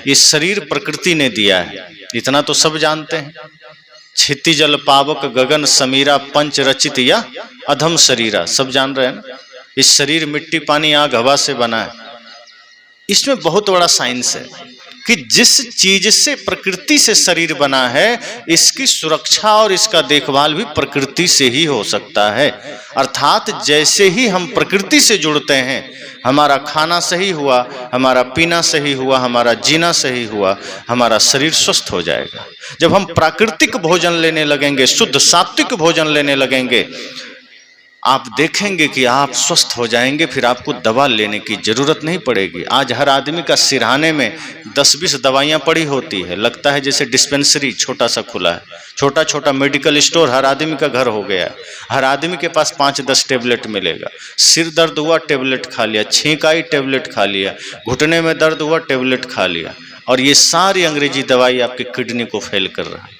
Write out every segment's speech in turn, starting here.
ये शरीर प्रकृति ने दिया है, इतना तो सब जानते हैं। क्षिति जल पावक गगन समीरा पंच रचित या अधम शरीरा, सब जान रहे हैं ना। इस शरीर मिट्टी पानी आग हवा से बना है। इसमें बहुत बड़ा साइंस है कि जिस चीज से प्रकृति से शरीर बना है, इसकी सुरक्षा और इसका देखभाल भी प्रकृति से ही हो सकता है। अर्थात जैसे ही हम प्रकृति से जुड़ते हैं, हमारा खाना सही हुआ, हमारा पीना सही हुआ, हमारा जीना सही हुआ, हमारा शरीर स्वस्थ हो जाएगा। जब हम प्राकृतिक भोजन लेने लगेंगे, शुद्ध सात्विक भोजन लेने लगेंगे, आप देखेंगे कि आप स्वस्थ हो जाएंगे, फिर आपको दवा लेने की जरूरत नहीं पड़ेगी। आज हर आदमी का सिरहाने में 10-20 दवाइयाँ पड़ी होती है, लगता है जैसे डिस्पेंसरी छोटा सा खुला है, छोटा छोटा मेडिकल स्टोर हर आदमी का घर हो गया है। हर आदमी के पास 5-10 टेबलेट मिलेगा। सिर दर्द हुआ टेबलेट खा लिया, छींक आई टेबलेट खा लिया, घुटने में दर्द हुआ टेबलेट खा लिया, और ये सारी अंग्रेजी दवाई आपकी किडनी को फेल कर रहा है।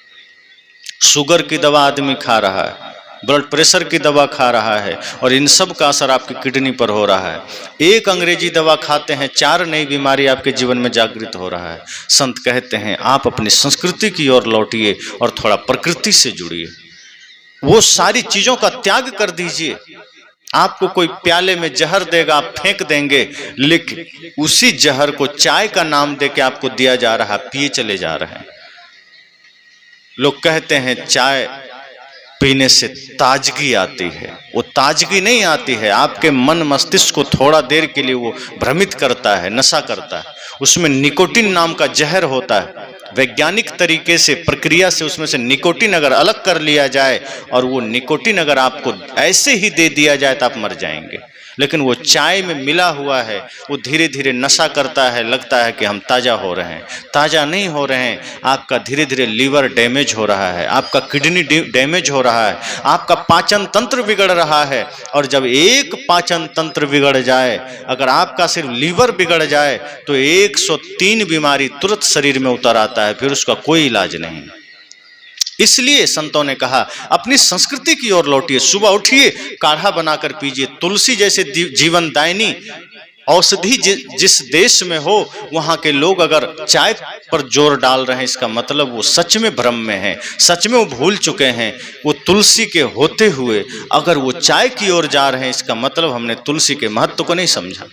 शुगर की दवा आदमी खा रहा है, ब्लड प्रेशर की दवा खा रहा है, और इन सब का असर आपकी किडनी पर हो रहा है। एक अंग्रेजी दवा खाते हैं, 4 नई बीमारी आपके जीवन में जागृत हो रहा है। संत कहते हैं आप अपनी संस्कृति की ओर लौटिए और थोड़ा प्रकृति से जुड़िए। वो सारी चीजों का त्याग कर दीजिए। आपको कोई प्याले में जहर देगा, आप फेंक देंगे, लेकिन उसी जहर को चाय का नाम देके आपको दिया जा रहा है, पिए चले जा रहे हैं। लोग कहते हैं चाय पीने से ताजगी आती है। वो ताजगी नहीं आती है, आपके मन मस्तिष्क को थोड़ा देर के लिए वो भ्रमित करता है, नशा करता है। उसमें निकोटिन नाम का जहर होता है। वैज्ञानिक तरीके से प्रक्रिया से उसमें से निकोटिन अगर अलग कर लिया जाए और वो निकोटिन अगर आपको ऐसे ही दे दिया जाए तो आप मर जाएंगे। लेकिन वो चाय में मिला हुआ है, वो धीरे धीरे नशा करता है, लगता है कि हम ताज़ा हो रहे हैं। ताज़ा नहीं हो रहे हैं, आपका धीरे धीरे लीवर डैमेज हो रहा है, आपका किडनी डैमेज हो रहा है, आपका पाचन तंत्र बिगड़ रहा है। और जब एक पाचन तंत्र बिगड़ जाए, अगर आपका सिर्फ लीवर बिगड़ जाए, तो 103 बीमारी तुरंत शरीर में उतर आता है, फिर उसका कोई इलाज नहीं। इसलिए संतों ने कहा अपनी संस्कृति की ओर लौटिए। सुबह उठिए, काढ़ा बनाकर पीजिए। तुलसी जैसे जीवन दायिनी औषधि जिस देश में हो, वहां के लोग अगर चाय पर जोर डाल रहे हैं, इसका मतलब वो सच में भ्रम में हैं, सच में वो भूल चुके हैं। वो तुलसी के होते हुए अगर वो चाय की ओर जा रहे हैं, इसका मतलब हमने तुलसी के महत्व को नहीं समझा।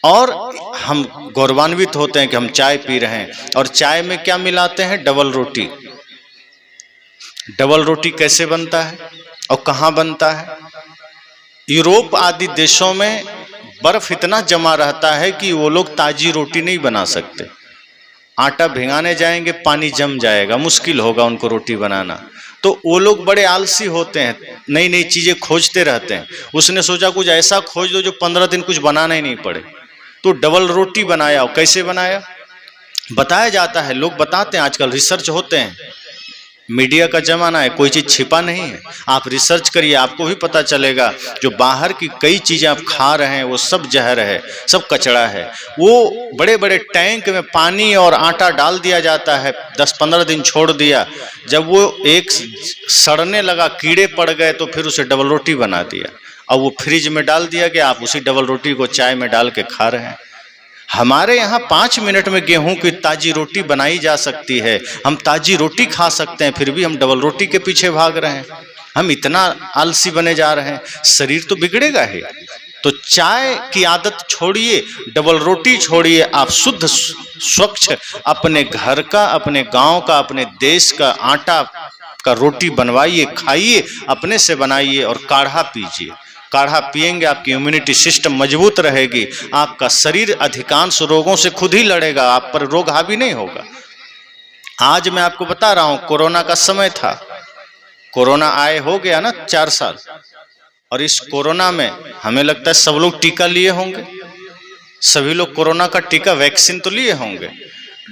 और हम गौरवान्वित होते हैं कि हम चाय पी रहे हैं। और चाय में क्या मिलाते हैं? डबल रोटी। डबल रोटी कैसे बनता है और कहाँ बनता है? यूरोप आदि देशों में बर्फ इतना जमा रहता है कि वो लोग ताजी रोटी नहीं बना सकते। आटा भिगाने जाएंगे, पानी जम जाएगा, मुश्किल होगा उनको रोटी बनाना। तो वो लोग बड़े आलसी होते हैं, नई नई चीजें खोजते रहते हैं। उसने सोचा कुछ ऐसा खोज दो जो 15 दिन कुछ बनाना ही नहीं पड़े, तो डबल रोटी बनाया। और कैसे बनाया बताया जाता है, लोग बताते हैं, आजकल रिसर्च होते हैं, मीडिया का जमाना है, कोई चीज छिपा नहीं है। आप रिसर्च करिए, आपको भी पता चलेगा जो बाहर की कई चीजें आप खा रहे हैं वो सब जहर है, सब कचरा है। वो बड़े बड़े टैंक में पानी और आटा डाल दिया जाता है, 10-15 दिन छोड़ दिया, जब वो एक सड़ने लगा, कीड़े पड़ गए, तो फिर उसे डबल रोटी बना दिया और वो फ्रिज में डाल दिया गया। आप उसी डबल रोटी को चाय में डाल के खा रहे हैं। हमारे यहाँ 5 मिनट में गेहूं की ताजी रोटी बनाई जा सकती है, हम ताजी रोटी खा सकते हैं, फिर भी हम डबल रोटी के पीछे भाग रहे हैं। हम इतना आलसी बने जा रहे हैं, शरीर तो बिगड़ेगा ही। तो चाय की आदत छोड़िए, डबल रोटी छोड़िए, आप शुद्ध स्वच्छ अपने घर का, अपने गांव का, अपने देश का आटा का रोटी बनवाइए, खाइए, अपने से बनाइए और काढ़ा पीजिए। काढ़ा पिएंगे, आपकी इम्यूनिटी सिस्टम मजबूत रहेगी, आपका शरीर अधिकांश रोगों से खुद ही लड़ेगा, आप पर रोग हावी नहीं होगा। आज मैं आपको बता रहा हूं, कोरोना का समय था, कोरोना आए हो गया ना 4 साल, और इस कोरोना में हमें लगता है सब लोग टीका लिए होंगे। सभी लोग कोरोना का टीका, वैक्सीन तो लिए होंगे,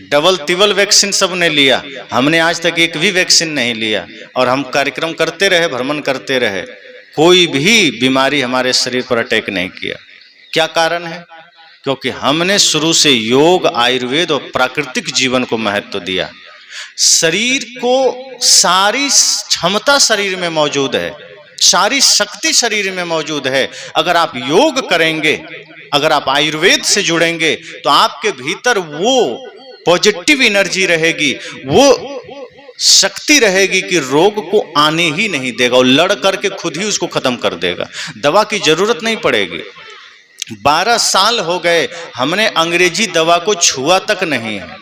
डबल तिबल वैक्सीन सबने लिया। हमने आज तक एक भी वैक्सीन नहीं लिया, और हम कार्यक्रम करते रहे, भ्रमण करते रहे, कोई भी बीमारी हमारे शरीर पर अटैक नहीं किया। क्या कारण है? क्योंकि हमने शुरू से योग, आयुर्वेद और प्राकृतिक जीवन को महत्व दिया। शरीर को सारी क्षमता शरीर में मौजूद है, सारी शक्ति शरीर में मौजूद है। अगर आप योग करेंगे अगर आप आयुर्वेद से जुड़ेंगे तो आपके भीतर वो पॉजिटिव एनर्जी रहेगी, वो शक्ति रहेगी कि रोग को आने ही नहीं देगा और लड़ करके खुद ही उसको खत्म कर देगा। दवा की जरूरत नहीं पड़ेगी। 12 साल हो गए हमने अंग्रेजी दवा को छुआ तक नहीं है।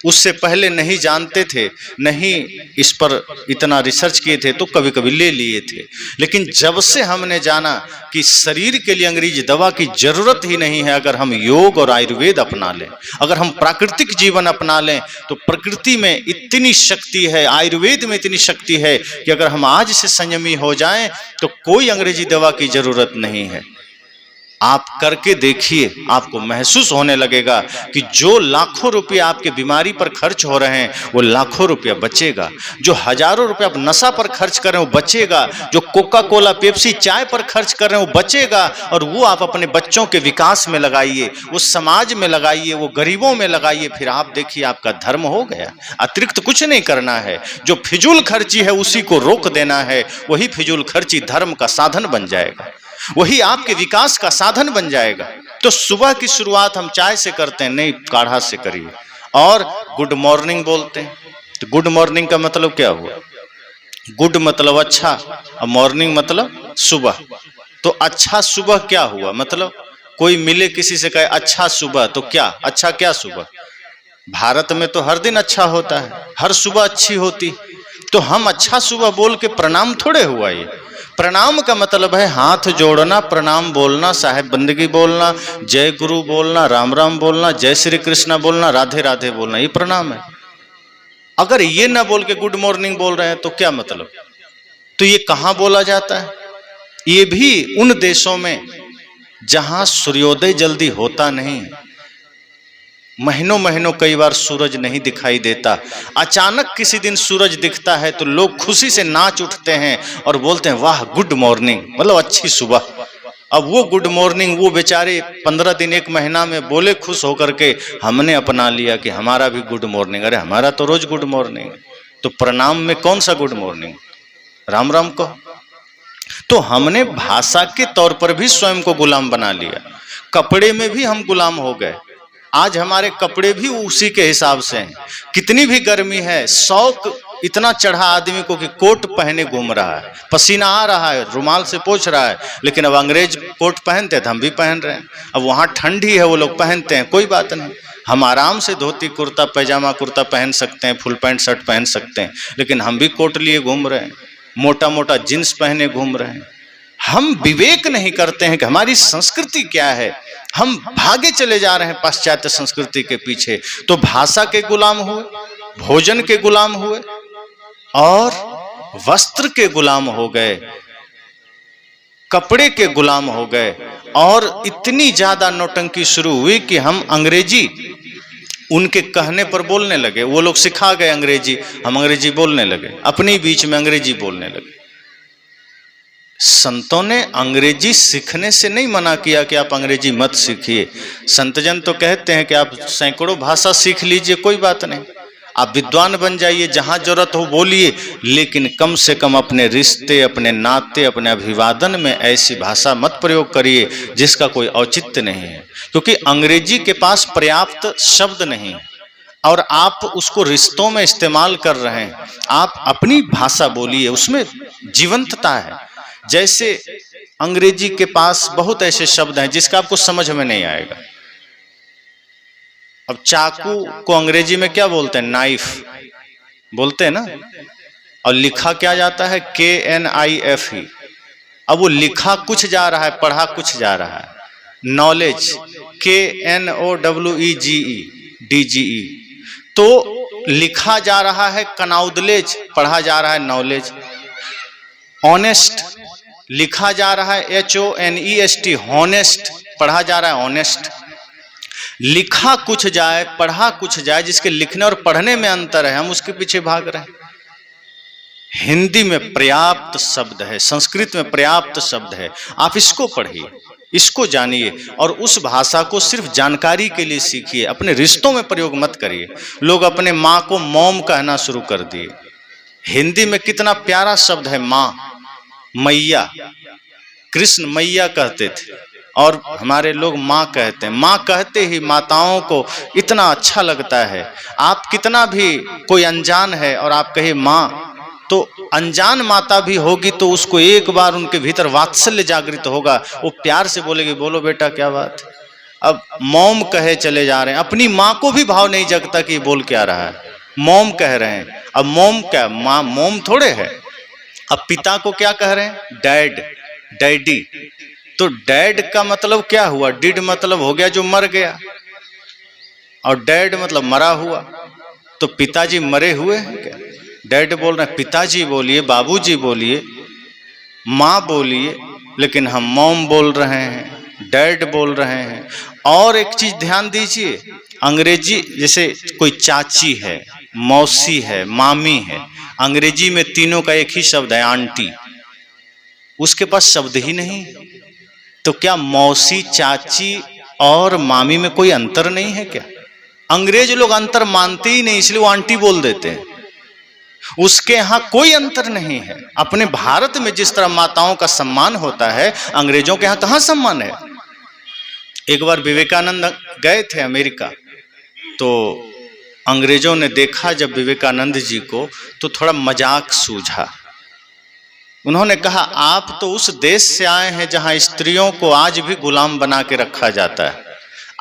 उससे पहले नहीं जानते थे, नहीं इस पर इतना रिसर्च किए थे, तो कभी कभी ले लिए थे। लेकिन जब से हमने जाना कि शरीर के लिए अंग्रेजी दवा की जरूरत ही नहीं है, अगर हम योग और आयुर्वेद अपना लें, अगर हम प्राकृतिक जीवन अपना लें, तो प्रकृति में इतनी शक्ति है, आयुर्वेद में इतनी शक्ति है कि अगर हम आज से संयमी हो जाएं तो कोई अंग्रेजी दवा की जरूरत नहीं है। आप करके देखिए, आपको महसूस होने लगेगा कि जो लाखों रुपए आपके बीमारी पर खर्च हो रहे हैं वो लाखों रुपया बचेगा। जो हजारों रुपए आप नशा पर खर्च कर रहे हैं वो बचेगा। जो कोका कोला पेप्सी चाय पर खर्च कर रहे हैं वो बचेगा। और वो आप अपने बच्चों के विकास में लगाइए, वो समाज में लगाइए, वो गरीबों में लगाइए। फिर आप देखिए आपका धर्म हो गया। अतिरिक्त कुछ नहीं करना है। जो फिजूल खर्ची है उसी को रोक देना है। वही फिजूल खर्ची धर्म का साधन बन जाएगा, वही आपके विकास का साधन बन जाएगा। तो सुबह की शुरुआत हम चाय से करते हैं, नहीं काढ़ा से करिए। और गुड मॉर्निंग बोलते हैं, तो गुड मॉर्निंग का मतलब क्या हुआ? गुड मतलब अच्छा और मॉर्निंग मतलब सुबह। तो अच्छा सुबह क्या हुआ? मतलब कोई मिले किसी से कहे अच्छा सुबह, तो क्या अच्छा क्या सुबह? भारत में तो हर दिन अच्छा होता है, हर सुबह अच्छी होती। तो हम अच्छा सुबह बोल के प्रणाम थोड़े हुआ। ये प्रणाम का मतलब है हाथ जोड़ना, प्रणाम बोलना, साहेब बंदगी बोलना, जय गुरु बोलना, राम राम बोलना, जय श्री कृष्णा बोलना, राधे राधे बोलना, ये प्रणाम है। अगर ये ना बोल के गुड मॉर्निंग बोल रहे हैं तो क्या मतलब? तो ये कहां बोला जाता है? ये भी उन देशों में जहां सूर्योदय जल्दी होता नहीं, महीनों महीनों कई बार सूरज नहीं दिखाई देता। अचानक किसी दिन सूरज दिखता है तो लोग खुशी से नाच उठते हैं और बोलते हैं वाह गुड मॉर्निंग, मतलब अच्छी सुबह। अब वो गुड मॉर्निंग वो बेचारे 15 दिन 1 महीना में बोले खुश होकर के, हमने अपना लिया कि हमारा भी गुड मॉर्निंग। अरे हमारा तो रोज गुड मॉर्निंग। तो प्रणाम में कौन सा गुड मॉर्निंग? राम राम को। तो हमने भाषा के तौर पर भी स्वयं को गुलाम बना लिया। कपड़े में भी हम गुलाम हो गए। आज हमारे कपड़े भी उसी के हिसाब से हैं। कितनी भी गर्मी है, शौक इतना चढ़ा आदमी को कि कोट पहने घूम रहा है, पसीना आ रहा है, रुमाल से पोंछ रहा है। लेकिन अब अंग्रेज कोट पहनते हैं तो हम भी पहन रहे हैं। अब वहाँ ठंडी है, वो लोग पहनते हैं, कोई बात नहीं। हम आराम से धोती कुर्ता पैजामा कुर्ता पहन सकते हैं, फुल पैंट शर्ट पहन सकते हैं। लेकिन हम भी कोट लिए घूम रहे हैं, मोटा मोटा जींस पहने घूम रहे हैं। हम विवेक नहीं करते हैं कि हमारी संस्कृति क्या है। हम भागे चले जा रहे हैं पाश्चात्य संस्कृति के पीछे। तो भाषा के गुलाम हुए, भोजन के गुलाम हुए और वस्त्र के गुलाम हो गए, कपड़े के गुलाम हो गए। और इतनी ज्यादा नौटंकी शुरू हुई कि हम अंग्रेजी उनके कहने पर बोलने लगे। वो लोग सिखा गए अंग्रेजी, हम अंग्रेजी बोलने लगे, अपने बीच में अंग्रेजी बोलने लगे। संतों ने अंग्रेजी सीखने से नहीं मना किया कि आप अंग्रेजी मत सीखिए। संतजन तो कहते हैं कि आप सैकड़ों भाषा सीख लीजिए, कोई बात नहीं, आप विद्वान बन जाइए, जहां जरूरत हो बोलिए, लेकिन कम से कम अपने रिश्ते, अपने नाते, अपने अभिवादन में ऐसी भाषा मत प्रयोग करिए जिसका कोई औचित्य नहीं है। क्योंकि अंग्रेजी के पास पर्याप्त शब्द नहीं है और आप उसको रिश्तों में इस्तेमाल कर रहे हैं। आप अपनी भाषा बोलिए, उसमें जीवंतता है। जैसे अंग्रेजी के पास बहुत ऐसे शब्द हैं जिसका आपको समझ में नहीं आएगा। अब चाकू को अंग्रेजी में क्या बोलते हैं? नाइफ बोलते हैं ना। और लिखा क्या जाता है? KNIFE। अब वो लिखा कुछ जा रहा है, पढ़ा कुछ जा रहा है। नॉलेज KNOWEGE तो लिखा जा रहा है कनाउदलेज, पढ़ा जा रहा है नॉलेज। ऑनेस्ट लिखा जा रहा है HONEST, हॉनेस्ट, पढ़ा जा रहा है ऑनेस्ट। लिखा कुछ जाए, पढ़ा कुछ जाए, जिसके लिखने और पढ़ने में अंतर है, हम उसके पीछे भाग रहे हैं। हिंदी में पर्याप्त शब्द है, संस्कृत में पर्याप्त शब्द है। आप इसको पढ़िए, इसको जानिए और उस भाषा को सिर्फ जानकारी के लिए सीखिए, अपने रिश्तों में प्रयोग मत करिए। लोग अपने माँ को मॉम कहना शुरू कर दिए। हिंदी में कितना प्यारा शब्द है माँ, मैया। कृष्ण मैया कहते थे, और हमारे लोग माँ कहते हैं। माँ कहते ही माताओं को इतना अच्छा लगता है। आप कितना भी, कोई अनजान है और आप कहे माँ, तो अनजान माता भी होगी तो उसको एक बार उनके भीतर वात्सल्य जागृत होगा, वो प्यार से बोलेगी बोलो बेटा क्या बात है। अब मॉम कहे चले जा रहे हैं, अपनी माँ को भी भाव नहीं जगता कि बोल क्या रहा है, मॉम कह रहे हैं। अब मॉम क्या, माँ मॉम थोड़े है। अब पिता को क्या कह रहे हैं, डैड, डैडी। तो डैड का मतलब क्या हुआ, डिड मतलब हो गया जो मर गया, और डैड मतलब मरा हुआ। तो पिताजी मरे हुए हैं क्या? डैड बोल रहे हैं, पिताजी बोलिए, बाबूजी बोलिए, माँ बोलिए, लेकिन हम मॉम बोल रहे हैं, डैड बोल रहे हैं। और एक चीज ध्यान दीजिए, अंग्रेजी जैसे कोई चाची है, मौसी है, मामी है, अंग्रेजी में तीनों का एक ही शब्द है आंटी, उसके पास शब्द ही नहीं। तो क्या मौसी, चाची और मामी में कोई अंतर नहीं है क्या? अंग्रेज लोग अंतर मानते ही नहीं, इसलिए वो आंटी बोल देते हैं। उसके यहां कोई अंतर नहीं है। अपने भारत में जिस तरह माताओं का सम्मान होता है, अंग्रेजों के यहां कहां सम्मान है। एक बार विवेकानंद गए थे अमेरिका, तो अंग्रेजों ने देखा जब विवेकानंद जी को, तो थोड़ा मजाक सूझा। उन्होंने कहा आप तो उस देश से आए हैं जहां स्त्रियों को आज भी गुलाम बना के रखा जाता है।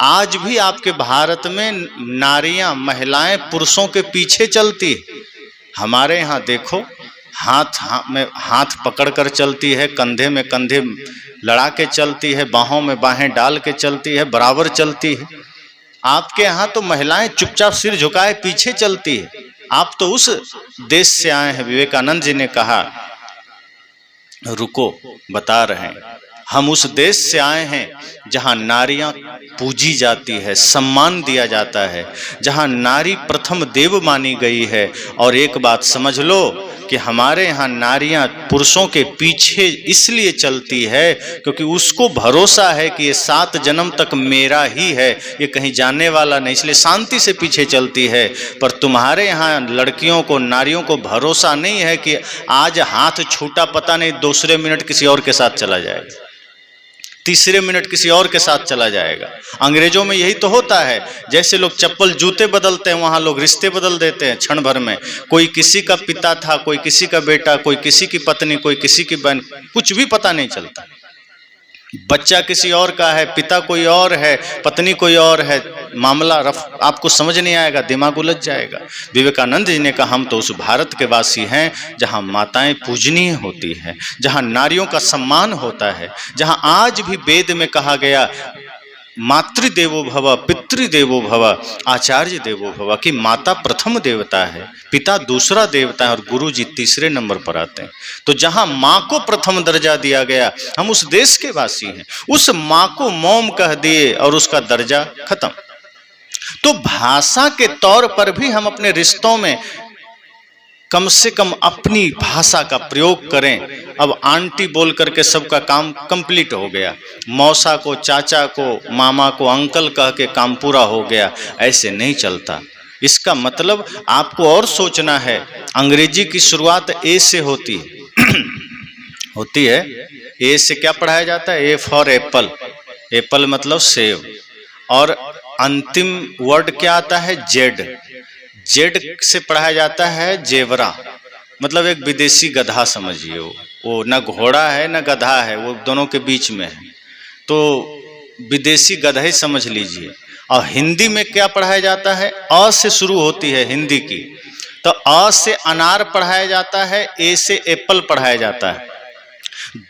आज भी आपके भारत में नारियां, महिलाएं पुरुषों के पीछे चलती है। हमारे यहाँ देखो, हाथ में हाथ पकड़कर चलती है, कंधे में कंधे लड़ा के चलती है, बाहों में बाहें डाल के चलती है, बराबर चलती है। आपके यहाँ तो महिलाएं चुपचाप सिर झुकाए पीछे चलती है। आप तो उस देश से आए हैं। विवेकानंद जी ने कहा रुको, बता रहे हैं, हम उस देश से आए हैं जहां नारियां पूजी जाती है, सम्मान दिया जाता है, जहां नारी प्रथम देव मानी गई है। और एक बात समझ लो कि हमारे यहाँ नारियां पुरुषों के पीछे इसलिए चलती है क्योंकि उसको भरोसा है कि ये 7 जन्म तक मेरा ही है, ये कहीं जाने वाला नहीं, इसलिए शांति से पीछे चलती है। पर तुम्हारे यहाँ लड़कियों को, नारियों को भरोसा नहीं है कि आज हाथ छूटा, पता नहीं दूसरे मिनट किसी और के साथ चला जाएगा, तीसरे मिनट किसी और के साथ चला जाएगा। अंग्रेजों में यही तो होता है, जैसे लोग चप्पल जूते बदलते हैं, वहां लोग रिश्ते बदल देते हैं क्षण भर में। कोई किसी का पिता था, कोई किसी का बेटा, कोई किसी की पत्नी, कोई किसी की बहन, कुछ भी पता नहीं चलता। बच्चा किसी और का है, पिता कोई और है, पत्नी कोई और है, मामला रफ आपको समझ नहीं आएगा, दिमाग उलझ जाएगा। विवेकानंद जी ने कहा हम तो उस भारत के वासी हैं जहां माताएं पूजनीय होती हैं, जहां नारियों का सम्मान होता है, जहां आज भी वेद में कहा गया मातृदेवो भव, पितृदेवो भव, आचार्य देवो भव, कि माता प्रथम देवता है, पिता दूसरा देवता है और गुरु जी तीसरे नंबर पर आते हैं। तो जहां माँ को प्रथम दर्जा दिया गया, हम उस देश के वासी हैं। उस माँ को मॉम कह दिए और उसका दर्जा खत्म। तो भाषा के तौर पर भी हम अपने रिश्तों में कम से कम अपनी भाषा का प्रयोग करें। अब आंटी बोल करके सबका काम कंप्लीट हो गया, मौसा को, चाचा को, मामा को अंकल कह के काम पूरा हो गया, ऐसे नहीं चलता। इसका मतलब आपको और सोचना है। अंग्रेजी की शुरुआत ए से होती है होती है। ए से क्या पढ़ाया जाता है? ए फॉर एप्पल, एप्पल मतलब सेब। और अंतिम वर्ड क्या आता है? जेड, जेड से पढ़ाया जाता है जेवरा, मतलब एक विदेशी गधा समझिए। वो न घोड़ा है न गधा है, वो दोनों के बीच में है, तो विदेशी गधा ही समझ लीजिए। और हिंदी में क्या पढ़ाया जाता है? अ से शुरू होती है हिंदी की, तो अ से अनार पढ़ाया जाता है, ए से एप्पल पढ़ाया जाता है।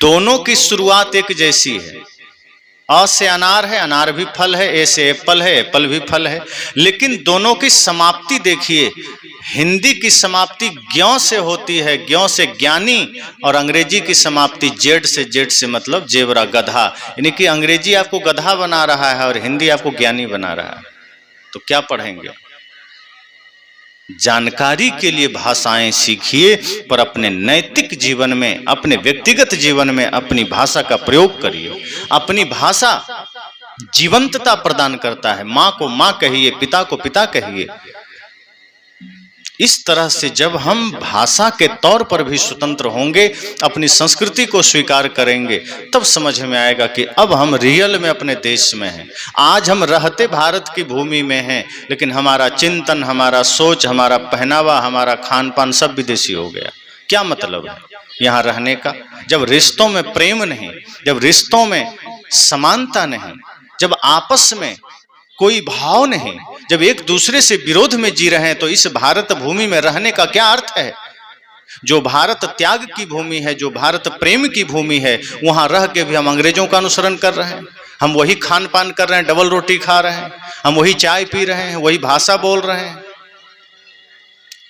दोनों की शुरुआत एक जैसी है। अ से अनार है, अनार भी फल है, ए से एप्पल है, एप्पल भी फल है, लेकिन दोनों की समाप्ति देखिए। हिंदी की समाप्ति ज्ञ से होती है, ज्ञ से ज्ञानी, और अंग्रेजी की समाप्ति जेड से, जेड से मतलब जेवरा, गधा। यानी कि अंग्रेजी आपको गधा बना रहा है और हिंदी आपको ज्ञानी बना रहा है। तो क्या पढ़ेंगे? जानकारी के लिए भाषाएं सीखिए, पर अपने नैतिक जीवन में, अपने व्यक्तिगत जीवन में अपनी भाषा का प्रयोग करिए। अपनी भाषा जीवंतता प्रदान करता है। माँ को माँ कहिए, पिता को पिता कहिए। इस तरह से जब हम भाषा के तौर पर भी स्वतंत्र होंगे, अपनी संस्कृति को स्वीकार करेंगे, तब समझ में आएगा कि अब हम रियल में अपने देश में हैं। आज हम रहते भारत की भूमि में हैं, लेकिन हमारा चिंतन, हमारा सोच, हमारा पहनावा, हमारा खान पान सब विदेशी हो गया। क्या मतलब है यहाँ रहने का? जब रिश्तों में प्रेम नहीं, जब रिश्तों में समानता नहीं, जब आपस में कोई भाव नहीं, जब एक दूसरे से विरोध में जी रहे हैं, तो इस भारत भूमि में रहने का क्या अर्थ है? जो भारत त्याग की भूमि है, जो भारत प्रेम की भूमि है, वहां रह के भी हम अंग्रेजों का अनुसरण कर रहे हैं। हम वही खान पान कर रहे हैं, डबल रोटी खा रहे हैं, हम वही चाय पी रहे हैं, वही भाषा बोल रहे हैं।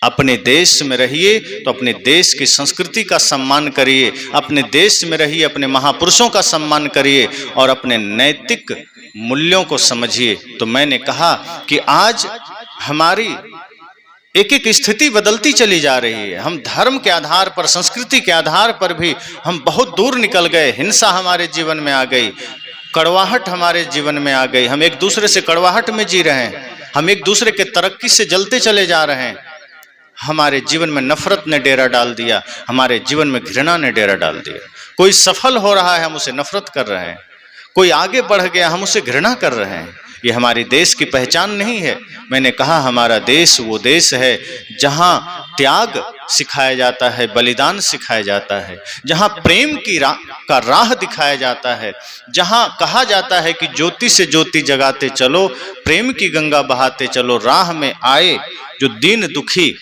अपने देश में रहिए तो अपने देश की संस्कृति का सम्मान करिए, अपने देश में रहिए, अपने महापुरुषों का सम्मान करिए और अपने नैतिक मूल्यों को समझिए। तो मैंने कहा कि आज हमारी एक एक स्थिति बदलती चली जा रही है। हम धर्म के आधार पर, संस्कृति के आधार पर भी हम बहुत दूर निकल गए। हिंसा हमारे जीवन में आ गई, कड़वाहट हमारे जीवन में आ गई। हम एक दूसरे से कड़वाहट में जी रहे हैं, हम एक दूसरे के तरक्की से जलते चले जा रहे हैं। हमारे जीवन में नफरत ने डेरा डाल दिया, हमारे जीवन में घृणा ने डेरा डाल दिया। कोई सफल हो रहा है, हम उसे नफरत कर रहे हैं। कोई आगे बढ़ गया, हम उसे घृणा कर रहे हैं। ये हमारी देश की पहचान नहीं है। मैंने कहा हमारा देश वो देश है जहां त्याग सिखाया जाता है, बलिदान सिखाया जाता है, जहां प्रेम की का राह दिखाया जाता है, जहां कहा जाता है कि ज्योति से ज्योति जगाते चलो, प्रेम की गंगा बहाते चलो, राह में आए जो दीन दुखी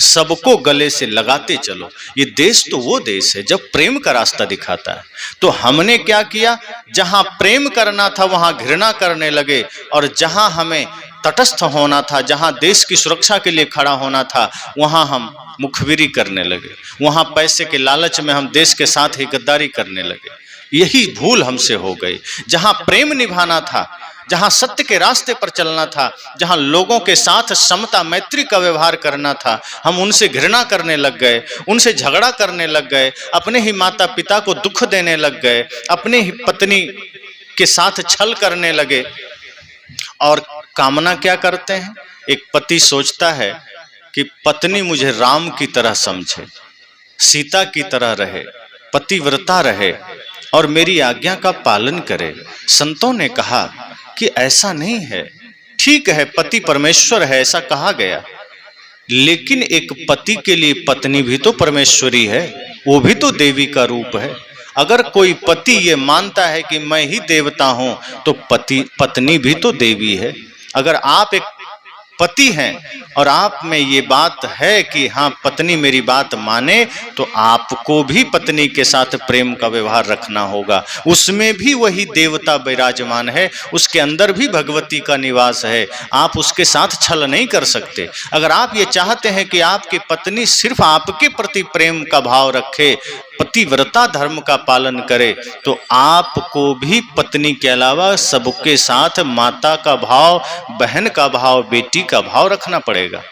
सबको गले से लगाते चलो। ये देश तो वो देश है जब प्रेम का रास्ता दिखाता है। तो हमने क्या किया? जहां प्रेम करना था वहां घृणा करने लगे, और जहां हमें तटस्थ होना था, जहां देश की सुरक्षा के लिए खड़ा होना था, वहां हम मुखबिरी करने लगे। वहां पैसे के लालच में हम देश के साथ ही गद्दारी करने लगे। यही भूल हमसे हो गई। जहां प्रेम निभाना था, जहां सत्य के रास्ते पर चलना था, जहां लोगों के साथ समता मैत्री का व्यवहार करना था, हम उनसे घृणा करने लग गए, उनसे झगड़ा करने लग गए, अपने ही माता पिता को दुख देने लग गए, अपने ही पत्नी के साथ छल करने लगे। और कामना क्या करते हैं? एक पति सोचता है कि पत्नी मुझे राम की तरह समझे, सीता की तरह रहे, पतिव्रता रहे और मेरी आज्ञा का पालन करे। संतों ने कहा कि ऐसा नहीं है। ठीक है, पति परमेश्वर है, ऐसा कहा गया, लेकिन एक पति के लिए पत्नी भी तो परमेश्वरी है, वो भी तो देवी का रूप है। अगर कोई पति ये मानता है कि मैं ही देवता हूं, तो पत्नी भी तो देवी है। अगर आप एक पति हैं और आप में ये बात है कि हाँ पत्नी मेरी बात माने, तो आपको भी पत्नी के साथ प्रेम का व्यवहार रखना होगा। उसमें भी वही देवता विराजमान है, उसके अंदर भी भगवती का निवास है। आप उसके साथ छल नहीं कर सकते। अगर आप ये चाहते हैं कि आपकी पत्नी सिर्फ आपके प्रति प्रेम का भाव रखे, पतिव्रता धर्म का पालन करे, तो आपको भी पत्नी के अलावा सबके साथ माता का भाव, बहन का भाव, बेटी का भाव रखना पड़ेगा।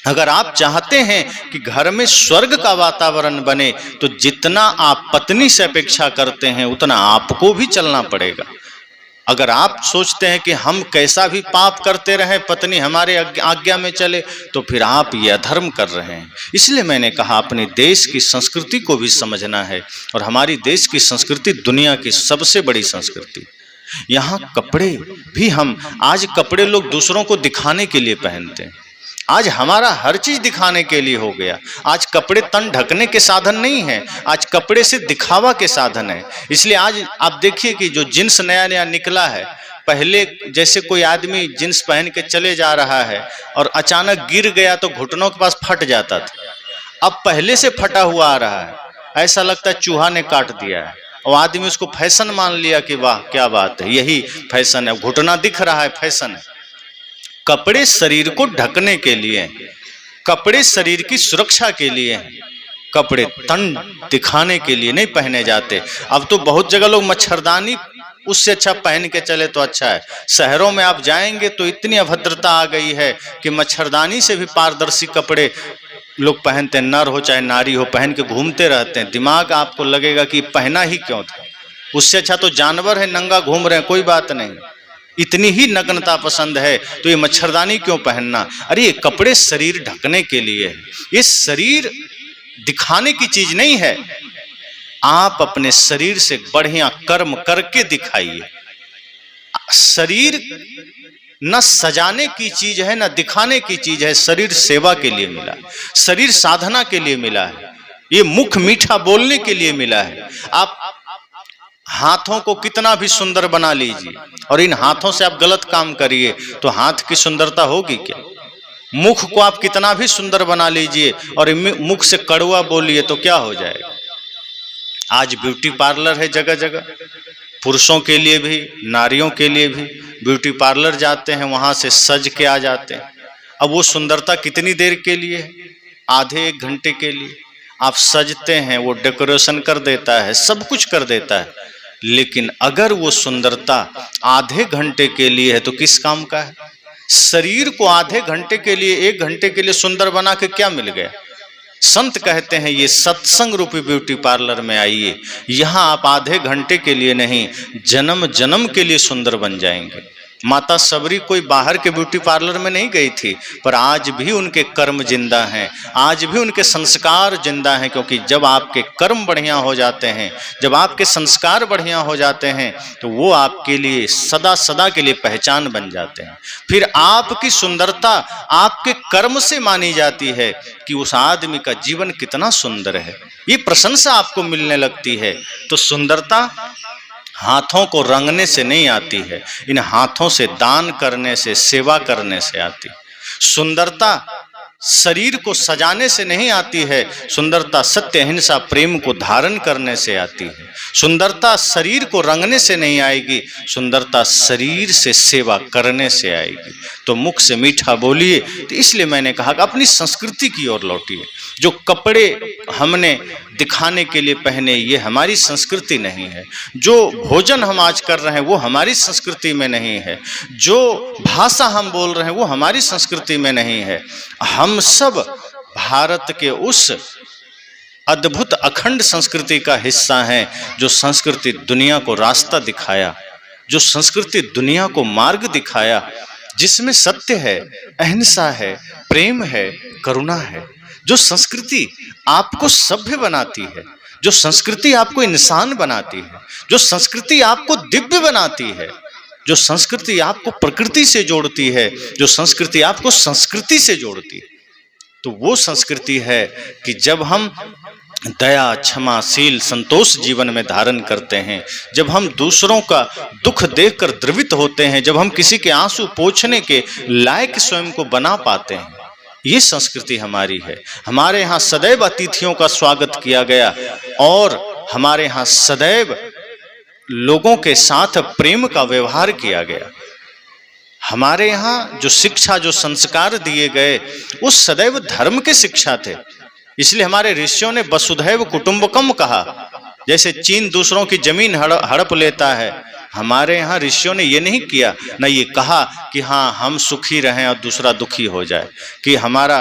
अगर आप चाहते हैं कि घर में स्वर्ग का वातावरण बने, तो जितना आप पत्नी से अपेक्षा करते हैं उतना आपको भी चलना पड़ेगा। अगर आप सोचते हैं कि हम कैसा भी पाप करते रहें, पत्नी हमारे आज्ञा में चले, तो फिर आप ये अधर्म कर रहे हैं। इसलिए मैंने कहा अपने देश की संस्कृति को भी समझना है। और हमारी देश की संस्कृति दुनिया की सबसे बड़ी संस्कृति। यहाँ कपड़े भी आज कपड़े लोग दूसरों को दिखाने के लिए पहनते हैं। आज हमारा हर चीज दिखाने के लिए हो गया। आज कपड़े तन ढकने के साधन नहीं है, आज कपड़े से दिखावा के साधन है। इसलिए आज आप देखिए कि जो जींस नया नया निकला है, पहले जैसे कोई आदमी जींस पहन के चले जा रहा है और अचानक गिर गया तो घुटनों के पास फट जाता था, अब पहले से फटा हुआ आ रहा है, ऐसा लगता है चूहा ने काट दिया है। और आदमी उसको फैशन मान लिया कि वाह क्या बात है, यही फैशन है, घुटना दिख रहा है, फैशन है। कपड़े शरीर को ढकने के लिए, कपड़े शरीर की सुरक्षा के लिए हैं, कपड़े तन दिखाने के लिए नहीं पहने जाते। अब तो बहुत जगह लोग मच्छरदानी उससे अच्छा पहन के चले तो अच्छा है। शहरों में आप जाएंगे तो इतनी अभद्रता आ गई है कि मच्छरदानी से भी पारदर्शी कपड़े लोग पहनते हैं, नर हो चाहे नारी हो, पहन के घूमते रहते हैं। दिमाग आपको लगेगा कि पहना ही क्यों था, उससे अच्छा तो जानवर है नंगा घूम रहे हैं, कोई बात नहीं। इतनी ही नग्नता पसंद है तो ये मच्छरदानी क्यों पहनना? अरे ये कपड़े शरीर ढकने के लिए है, ये शरीर दिखाने की चीज नहीं है। आप अपने शरीर से बढ़िया कर्म करके दिखाइए। शरीर न सजाने की चीज है, न दिखाने की चीज है। शरीर सेवा के लिए मिला है, शरीर साधना के लिए मिला है, ये मुख मीठा बोलने के लिए मिला है। आप हाथों को कितना भी सुंदर बना लीजिए और इन हाथों से आप गलत काम करिए तो हाथ की सुंदरता होगी क्या? मुख को आप कितना भी सुंदर बना लीजिए और मुख से कड़वा बोलिए तो क्या हो जाएगा? आज ब्यूटी पार्लर है जगह जगह, पुरुषों के लिए भी नारियों के लिए भी। ब्यूटी पार्लर जाते हैं, वहां से सज के आ जाते हैं। अब वो सुंदरता कितनी देर के लिए है? आधे एक घंटे के लिए आप सजते हैं, वो डेकोरेशन कर देता है, सब कुछ कर देता है, लेकिन अगर वो सुंदरता आधे घंटे के लिए है तो किस काम का है? शरीर को आधे घंटे के लिए, एक घंटे के लिए सुंदर बना के क्या मिल गया? संत कहते हैं ये सत्संग रूपी ब्यूटी पार्लर में आइए, यहां आप आधे घंटे के लिए नहीं, जन्म जन्म के लिए सुंदर बन जाएंगे। माता सबरी कोई बाहर के ब्यूटी पार्लर में नहीं गई थी, पर आज भी उनके कर्म जिंदा हैं, आज भी उनके संस्कार जिंदा हैं, क्योंकि जब आपके कर्म बढ़िया हो जाते हैं, जब आपके संस्कार बढ़िया हो जाते हैं तो वो आपके लिए सदा सदा के लिए पहचान बन जाते हैं। फिर आपकी सुंदरता आपके कर्म से मानी जाती है कि उस आदमी का जीवन कितना सुंदर है, ये प्रशंसा आपको मिलने लगती है। तो सुंदरता हाथों को रंगने से नहीं आती है, इन हाथों से दान करने से, सेवा करने से आती। सुंदरता शरीर को सजाने से नहीं आती है, सुंदरता सत्य अहिंसा प्रेम को धारण करने से आती है। सुंदरता शरीर को रंगने से नहीं आएगी, सुंदरता शरीर से सेवा करने से आएगी। तो मुख से मीठा बोलिए। तो इसलिए मैंने कहा कि अपनी संस्कृति की ओर लौटिए। जो कपड़े हमने दिखाने के लिए पहने ये हमारी संस्कृति नहीं है, जो भोजन हम आज कर रहे हैं वो हमारी संस्कृति में नहीं है, जो भाषा हम बोल रहे हैं वो हमारी संस्कृति में नहीं है। हम सब भारत के उस अद्भुत अखंड संस्कृति का हिस्सा हैं जो संस्कृति दुनिया को रास्ता दिखाया, जो संस्कृति दुनिया को मार्ग दिखाया, जिसमें सत्य है, अहिंसा है, प्रेम है, करुणा है। जो संस्कृति आपको सभ्य बनाती है, जो संस्कृति आपको इंसान बनाती है, जो संस्कृति आपको दिव्य बनाती है, जो संस्कृति आपको प्रकृति से जोड़ती है, जो संस्कृति आपको संस्कृति से जोड़ती है, तो वो संस्कृति है कि जब हम दया, क्षमा, शील, संतोष जीवन में धारण करते हैं, जब हम दूसरों का दुख देखकर द्रवित होते हैं, जब हम किसी के आंसू पोंछने के लायक स्वयं को बना पाते हैं, ये संस्कृति हमारी है। हमारे यहाँ सदैव अतिथियों का स्वागत किया गया और हमारे यहाँ सदैव लोगों के साथ प्रेम का व्यवहार किया गया। हमारे यहाँ जो शिक्षा, जो संस्कार दिए गए वो सदैव धर्म के शिक्षा थे। इसलिए हमारे ऋषियों ने वसुधैव कुटुंबकम कहा। जैसे चीन दूसरों की जमीन हड़प लेता है, हमारे यहाँ ऋषियों ने ये नहीं किया, न ये कहा कि हाँ हम सुखी रहें और दूसरा दुखी हो जाए, कि हमारा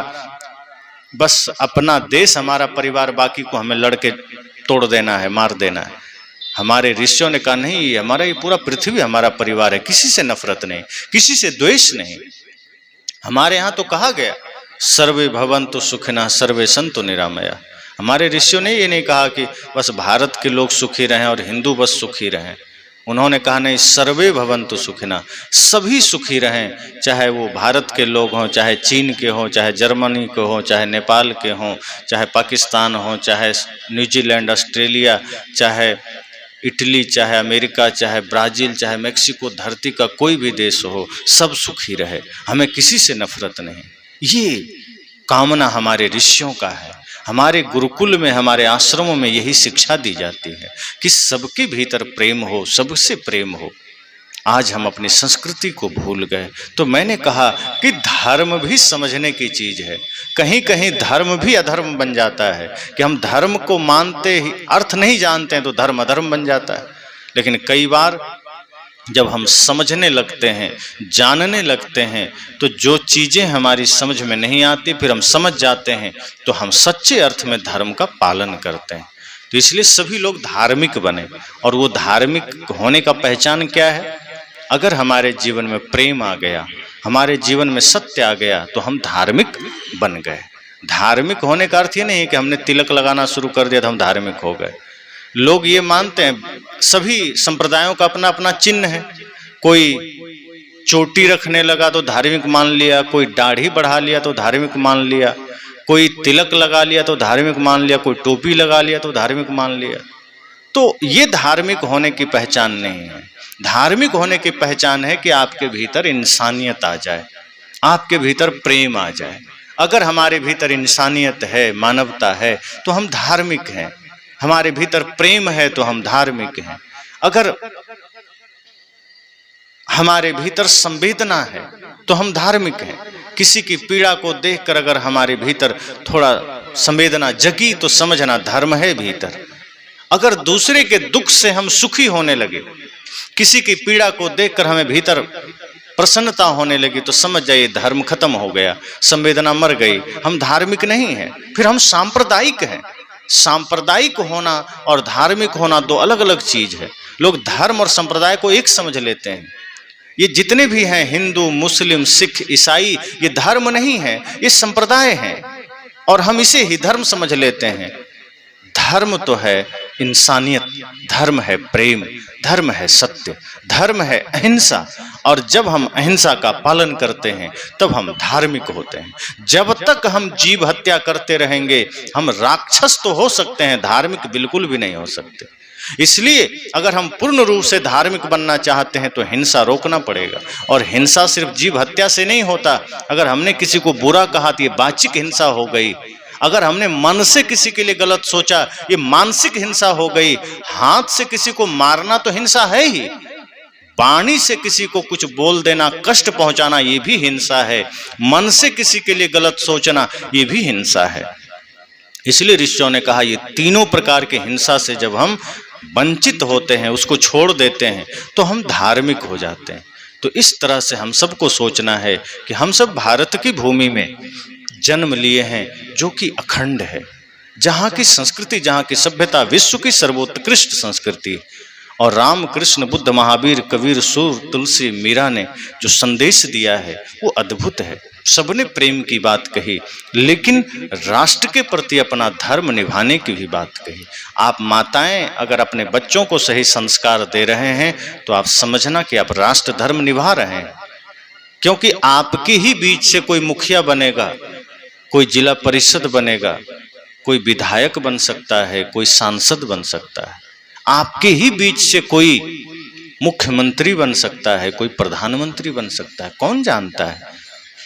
बस अपना देश, हमारा परिवार, बाकी को हमें लड़के तोड़ देना है, मार देना है। हमारे ऋषियों ने कहा नहीं, ये हमारा, ये पूरा पृथ्वी हमारा परिवार है, किसी से नफरत नहीं, किसी से द्वेष नहीं। हमारे यहाँ तो कहा गया सर्वे भवन्तु सुखिनः सर्वे सन्तु निरामया। हमारे ऋषियों ने ये नहीं कहा कि बस भारत के लोग सुखी रहें और हिंदू बस सुखी रहें। उन्होंने कहा नहीं, सर्वे भवन्तु सुखिनः, सभी सुखी रहें, चाहे वो भारत के लोग हों, चाहे चीन के हों, चाहे जर्मनी के हों, चाहे नेपाल के हों, चाहे पाकिस्तान हो, चाहे न्यूजीलैंड, ऑस्ट्रेलिया, चाहे इटली, चाहे अमेरिका, चाहे ब्राज़ील, चाहे मेक्सिको, धरती का कोई भी देश हो, सब सुखी रहे, हमें किसी से नफरत नहीं। ये कामना हमारे ऋषियों का है। हमारे गुरुकुल में, हमारे आश्रमों में यही शिक्षा दी जाती है कि सबके भीतर प्रेम हो, सबसे प्रेम हो। आज हम अपनी संस्कृति को भूल गए। तो मैंने कहा कि धर्म भी समझने की चीज है। कहीं कहीं धर्म भी अधर्म बन जाता है कि हम धर्म को मानते ही अर्थ नहीं जानते हैं तो धर्म अधर्म बन जाता है। लेकिन कई बार जब हम समझने लगते हैं, जानने लगते हैं, तो जो चीज़ें हमारी समझ में नहीं आती फिर हम समझ जाते हैं, तो हम सच्चे अर्थ में धर्म का पालन करते हैं। तो इसलिए सभी लोग धार्मिक बने। और वो धार्मिक होने का पहचान क्या है? अगर हमारे जीवन में प्रेम आ गया, हमारे जीवन में सत्य आ गया, तो हम धार्मिक बन गए। धार्मिक होने का अर्थ ये नहीं है कि हमने तिलक लगाना शुरू कर दिया तो हम धार्मिक हो गए। लोग ये मानते हैं, सभी संप्रदायों का अपना अपना चिन्ह है। कोई चोटी रखने लगा तो धार्मिक मान लिया, कोई दाढ़ी बढ़ा लिया तो धार्मिक मान लिया, कोई तिलक लगा लिया तो धार्मिक मान लिया, कोई टोपी लगा लिया तो धार्मिक मान लिया। तो ये धार्मिक होने की पहचान नहीं है। धार्मिक होने की पहचान है कि आपके भीतर इंसानियत आ जाए, आपके भीतर प्रेम आ जाए। अगर हमारे भीतर इंसानियत है, मानवता है, तो हम धार्मिक हैं। हमारे भीतर प्रेम है तो हम धार्मिक हैं। अगर हमारे भीतर संवेदना है तो हम धार्मिक हैं। किसी की पीड़ा को देखकर अगर हमारे भीतर थोड़ा संवेदना जगी तो समझना धर्म है भीतर। अगर दूसरे के दुख से हम सुखी होने लगे, किसी की पीड़ा को देखकर हमें भीतर प्रसन्नता होने लगी, तो समझ जाइए धर्म खत्म हो गया, संवेदना मर गई, हम धार्मिक नहीं हैं, फिर हम सांप्रदायिक हैं। सांप्रदायिक होना और धार्मिक होना दो अलग अलग चीज है। लोग धर्म और संप्रदाय को एक समझ लेते हैं। ये जितने भी हैं, हिंदू, मुस्लिम, सिख, ईसाई, ये धर्म नहीं है, ये संप्रदाय हैं और हम इसे ही धर्म समझ लेते हैं। धर्म तो है इंसानियत, धर्म है प्रेम, धर्म है सत्य, धर्म है अहिंसा। और जब हम अहिंसा का पालन करते हैं तब हम धार्मिक होते हैं। जब तक हम जीव हत्या करते रहेंगे, हम राक्षस तो हो सकते हैं, धार्मिक बिल्कुल भी नहीं हो सकते। इसलिए अगर हम पूर्ण रूप से धार्मिक बनना चाहते हैं तो हिंसा रोकना पड़ेगा। और हिंसा सिर्फ जीव हत्या से नहीं होता। अगर हमने किसी को बुरा कहा तो ये वाचिक हिंसा हो गई। अगर हमने मन से किसी के लिए गलत सोचा, ये मानसिक हिंसा हो गई। हाथ से किसी को मारना तो हिंसा है ही, वाणी से किसी को कुछ बोल देना, कष्ट पहुंचाना, ये भी हिंसा है। मन से किसी के लिए गलत सोचना, ये भी हिंसा है। इसलिए ऋषियों ने कहा, ये तीनों प्रकार के हिंसा से जब हम वंचित होते हैं, उसको छोड़ देते हैं, तो हम धार्मिक हो जाते हैं। तो इस तरह से हम सबको सोचना है कि हम सब भारत की भूमि में जन्म लिए हैं, जो कि अखंड है, जहाँ की संस्कृति, जहाँ की सभ्यता विश्व की सर्वोत्कृष्ट संस्कृति। और राम, कृष्ण, बुद्ध, महावीर, कबीर, सूर, तुलसी, मीरा ने जो संदेश दिया है वो अद्भुत है। सबने प्रेम की बात कही, लेकिन राष्ट्र के प्रति अपना धर्म निभाने की भी बात कही। आप माताएं अगर अपने बच्चों को सही संस्कार दे रहे हैं तो आप समझना कि आप राष्ट्र धर्म निभा रहे हैं। क्योंकि आपके ही बीच से कोई मुखिया बनेगा, कोई जिला परिषद बनेगा, कोई विधायक बन सकता है, कोई सांसद बन सकता है। आपके ही बीच से कोई मुख्यमंत्री बन सकता है, कोई प्रधानमंत्री बन सकता है, कौन जानता है।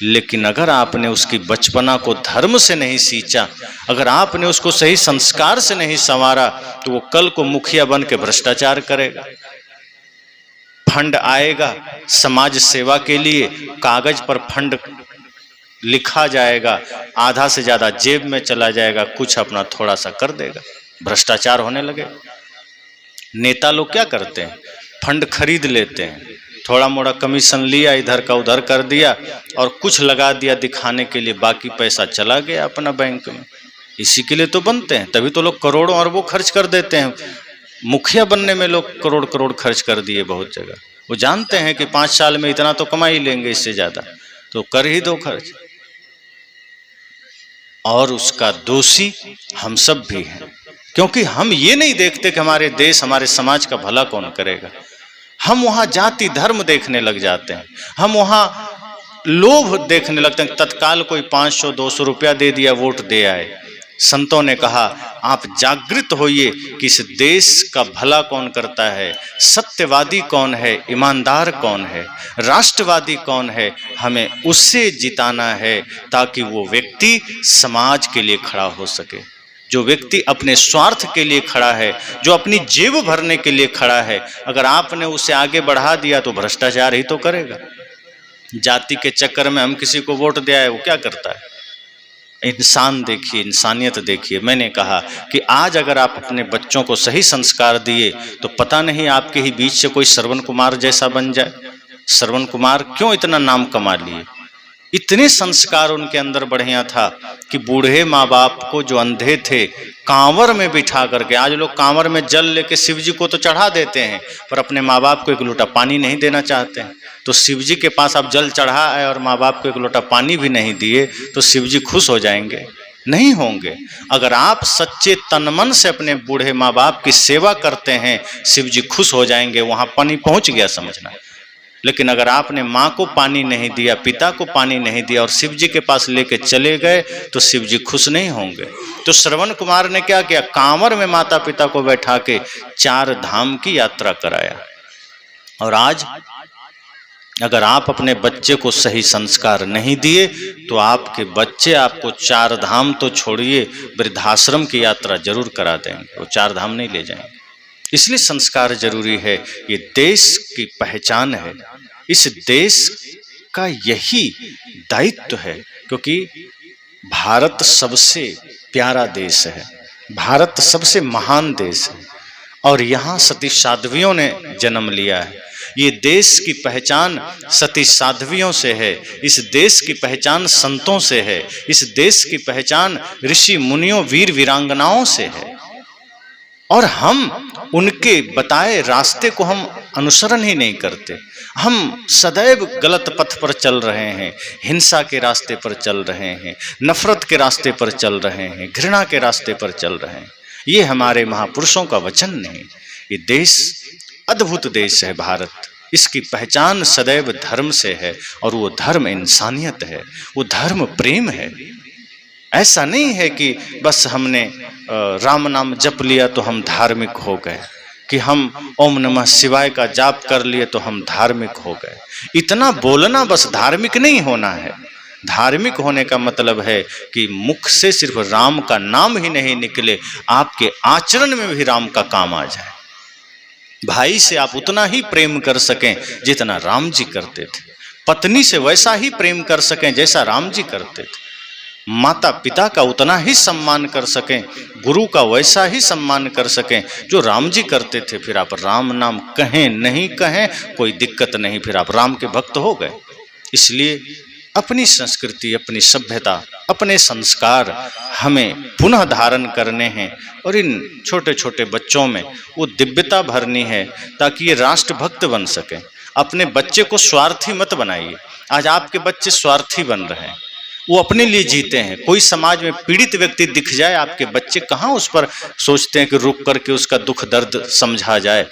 लेकिन अगर आपने उसकी बचपना को धर्म से नहीं सींचा, अगर आपने उसको सही संस्कार से नहीं संवारा, तो वो कल को मुखिया बन के भ्रष्टाचार करेगा। फंड आएगा समाज सेवा के लिए, कागज पर फंड लिखा जाएगा, आधा से ज्यादा जेब में चला जाएगा, कुछ अपना थोड़ा सा कर देगा, भ्रष्टाचार होने लगे। नेता लोग क्या करते हैं, फंड खरीद लेते हैं, थोड़ा मोड़ा कमीशन लिया, इधर का उधर कर दिया और कुछ लगा दिया दिखाने के लिए, बाकी पैसा चला गया अपना बैंक में। इसी के लिए तो बनते हैं, तभी तो लोग करोड़ों अरबों खर्च कर देते हैं। मुखिया बनने में लोग करोड़ करोड़ खर्च कर दिए बहुत जगह। वो जानते हैं कि 5 साल में इतना तो कमा ही लेंगे, इससे ज्यादा तो कर ही दो खर्च। और उसका दोषी हम सब भी हैं, क्योंकि हम ये नहीं देखते कि हमारे देश, हमारे समाज का भला कौन करेगा। हम वहां जाति धर्म देखने लग जाते हैं, हम वहां लोभ देखने लगते हैं। तत्काल कोई 500-200 रुपया दे दिया, वोट दे आए। संतों ने कहा, आप जागृत होइए कि इस देश का भला कौन करता है, सत्यवादी कौन है, ईमानदार कौन है, राष्ट्रवादी कौन है। हमें उससे जिताना है ताकि वो व्यक्ति समाज के लिए खड़ा हो सके। जो व्यक्ति अपने स्वार्थ के लिए खड़ा है, जो अपनी जेब भरने के लिए खड़ा है, अगर आपने उसे आगे बढ़ा दिया तो भ्रष्टाचार ही तो करेगा। जाति के चक्कर में हम किसी को वोट दे आए, वो क्या करता है। इंसान देखिए, इंसानियत देखिए। मैंने कहा कि आज अगर आप अपने बच्चों को सही संस्कार दिए तो पता नहीं आपके ही बीच से कोई श्रवण कुमार जैसा बन जाए। श्रवण कुमार क्यों इतना नाम कमा लिए, इतने संस्कार उनके अंदर बढ़िया था कि बूढ़े माँ बाप को जो अंधे थे कांवर में बिठा करके, आज लोग कांवर में जल लेके शिव जी को तो चढ़ा देते हैं पर अपने माँ बाप को एक लोटा पानी नहीं देना चाहते हैं। तो शिव जी के पास आप जल चढ़ा है और माँ बाप को एक लोटा पानी भी नहीं दिए तो शिव जी खुश हो जाएंगे? नहीं होंगे। अगर आप सच्चे तन मन से अपने बूढ़े माँ बाप की सेवा करते हैं शिव जी खुश हो जाएंगे, वहां पानी पहुंच गया समझना। लेकिन अगर आपने माँ को पानी नहीं दिया, पिता को पानी नहीं दिया और शिव जी के पास लेके चले गए तो शिव जी खुश नहीं होंगे। तो श्रवण कुमार ने क्या किया, कांवर में माता पिता को बैठा के 4 धाम की यात्रा कराया। और आज अगर आप अपने बच्चे को सही संस्कार नहीं दिए तो आपके बच्चे आपको 4 धाम तो छोड़िए वृद्धाश्रम की यात्रा जरूर करा देंगे, वो 4 धाम नहीं ले जाएंगे। इसलिए संस्कार जरूरी है। ये देश की पहचान है, इस देश का यही दायित्व है, क्योंकि भारत सबसे प्यारा देश है, भारत सबसे महान देश है और यहाँ सती साध्वियों ने जन्म लिया है। ये देश की पहचान सती साध्वियों से है, इस देश की पहचान संतों से है, इस देश की पहचान ऋषि मुनियों वीर वीरांगनाओं से है। और हम उनके बताए रास्ते को हम अनुसरण ही नहीं करते, हम सदैव गलत पथ पर चल रहे हैं, हिंसा के रास्ते पर चल रहे हैं, नफरत के रास्ते पर चल रहे हैं, घृणा के रास्ते पर चल रहे हैं। ये हमारे महापुरुषों का वचन नहीं। ये देश अद्भुत देश है भारत, इसकी पहचान सदैव धर्म से है और वो धर्म इंसानियत है, वो धर्म प्रेम है। ऐसा नहीं है कि बस हमने राम नाम जप लिया तो हम धार्मिक हो गए, कि हम ओम नमः शिवाय का जाप कर लिए तो हम धार्मिक हो गए। इतना बोलना बस धार्मिक नहीं होना है। धार्मिक होने का मतलब है कि मुख से सिर्फ राम का नाम ही नहीं निकले, आपके आचरण में भी राम का काम आ जाए। भाई से आप उतना ही प्रेम कर सकें जितना राम जी करते थे, पत्नी से वैसा ही प्रेम कर सकें जैसा राम जी करते थे, माता पिता का उतना ही सम्मान कर सकें, गुरु का वैसा ही सम्मान कर सकें जो राम जी करते थे। फिर आप राम नाम कहें नहीं कहें कोई दिक्कत नहीं, फिर आप राम के भक्त हो गए। इसलिए अपनी संस्कृति, अपनी सभ्यता, अपने संस्कार हमें पुनः धारण करने हैं और इन छोटे छोटे बच्चों में वो दिव्यता भरनी है ताकि ये राष्ट्रभक्त बन सकें। अपने बच्चे को स्वार्थी मत बनाइए। आज आपके बच्चे स्वार्थी बन रहे हैं, वो अपने लिए जीते हैं। कोई समाज में पीड़ित व्यक्ति दिख जाए, आपके बच्चे कहाँ उस पर सोचते हैं कि रुक करके उसका दुख दर्द समझा जाए।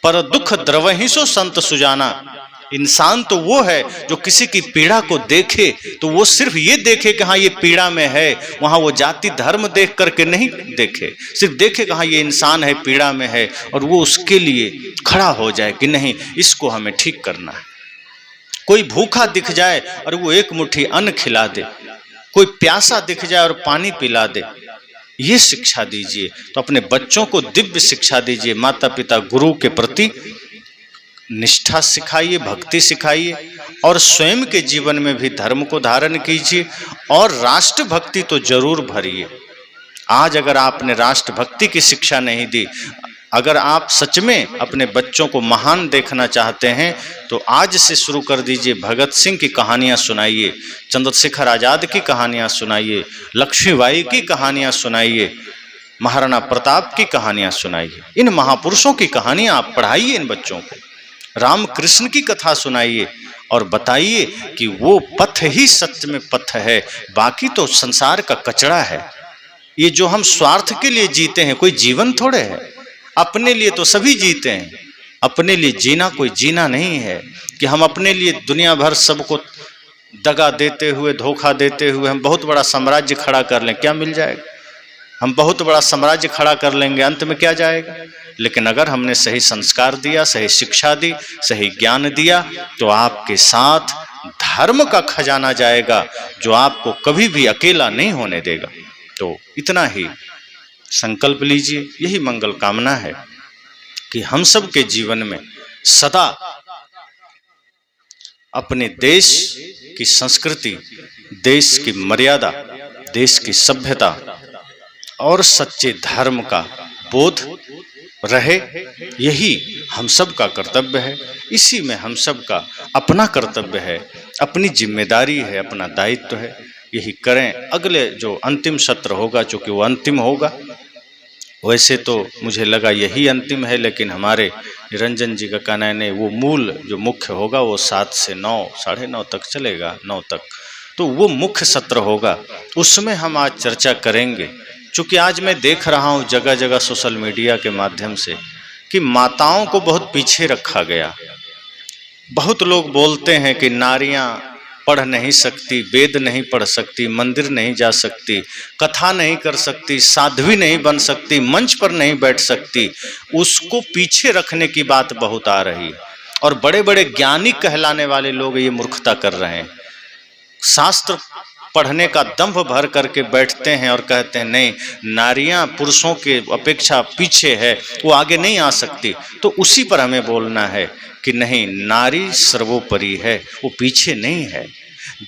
पर दुख द्रवहि सो संत सुजाना, इंसान तो वो है जो किसी की पीड़ा को देखे तो वो सिर्फ ये देखे कि हाँ ये पीड़ा में है, वहां वो जाति धर्म देख करके नहीं देखे, सिर्फ देखे कि हाँ ये इंसान है पीड़ा में है और वो उसके लिए खड़ा हो जाए कि नहीं इसको हमें ठीक करना है। कोई भूखा दिख जाए और वो एक मुट्ठी अन्न खिला दे, कोई प्यासा दिख जाए और पानी पिला दे, ये शिक्षा दीजिए। तो अपने बच्चों को दिव्य शिक्षा दीजिए, माता पिता गुरु के प्रति निष्ठा सिखाइए, भक्ति सिखाइए और स्वयं के जीवन में भी धर्म को धारण कीजिए और राष्ट्रभक्ति तो जरूर भरिए। आज अगर आपने राष्ट्रभक्ति की शिक्षा नहीं दी, अगर आप सच में अपने बच्चों को महान देखना चाहते हैं तो आज से शुरू कर दीजिए। भगत सिंह की कहानियां सुनाइए, चंद्रशेखर आजाद की कहानियां सुनाइए, लक्ष्मीबाई की कहानियां सुनाइए, महाराणा प्रताप की कहानियां सुनाइए। इन महापुरुषों की कहानियां आप पढ़ाइए इन बच्चों को, राम कृष्ण की कथा सुनाइए और बताइए कि वो पथ ही सत्य में पथ है, बाकी तो संसार का कचरा है। ये जो हम स्वार्थ के लिए जीते हैं कोई जीवन थोड़े है, अपने लिए तो सभी जीते हैं। अपने लिए जीना कोई जीना नहीं है कि हम अपने लिए दुनिया भर सबको दगा देते हुए, धोखा देते हुए हम बहुत बड़ा साम्राज्य खड़ा कर लें, क्या मिल जाएगा? हम बहुत बड़ा साम्राज्य खड़ा कर लेंगे, अंत में क्या जाएगा? लेकिन अगर हमने सही संस्कार दिया, सही शिक्षा दी, सही ज्ञान दिया तो आपके साथ धर्म का खजाना जाएगा जो आपको कभी भी अकेला नहीं होने देगा। तो इतना ही संकल्प लीजिए, यही मंगल कामना है कि हम सब के जीवन में सदा अपने देश की संस्कृति, देश की मर्यादा, देश की सभ्यता और सच्चे धर्म का बोध रहे, यही हम सब का कर्तव्य है। इसी में हम सब का अपना कर्तव्य है। अपनी जिम्मेदारी है, अपना दायित्व है, यही करें। अगले जो अंतिम सत्र होगा, चूँकि वो अंतिम होगा, वैसे तो मुझे लगा यही अंतिम है, लेकिन हमारे निरंजन जी का कहना है नहीं, वो मूल जो मुख्य होगा वो 7 से 9, 9:30 तक चलेगा, 9 तक, तो वो मुख्य सत्र होगा, उसमें हम आज चर्चा करेंगे। चूँकि आज मैं देख रहा हूँ जगह जगह सोशल मीडिया के माध्यम से कि माताओं को बहुत पीछे रखा गया। बहुत लोग बोलते हैं कि नारियां पढ़ नहीं सकती, वेद नहीं पढ़ सकती, मंदिर नहीं जा सकती, कथा नहीं कर सकती, साध्वी नहीं बन सकती, मंच पर नहीं बैठ सकती, उसको पीछे रखने की बात बहुत आ रही है। और बड़े बड़े ज्ञानी कहलाने वाले लोग ये मूर्खता कर रहे हैं, शास्त्र पढ़ने का दंभ भर करके बैठते हैं और कहते हैं नहीं, नारियां पुरुषों के अपेक्षा पीछे है, वो आगे नहीं आ सकती। तो उसी पर हमें बोलना है कि नहीं, नारी सर्वोपरि है, वो पीछे नहीं है।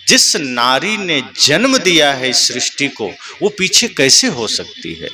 जिस नारी ने जन्म दिया है इस सृष्टि को, वो पीछे कैसे हो सकती है?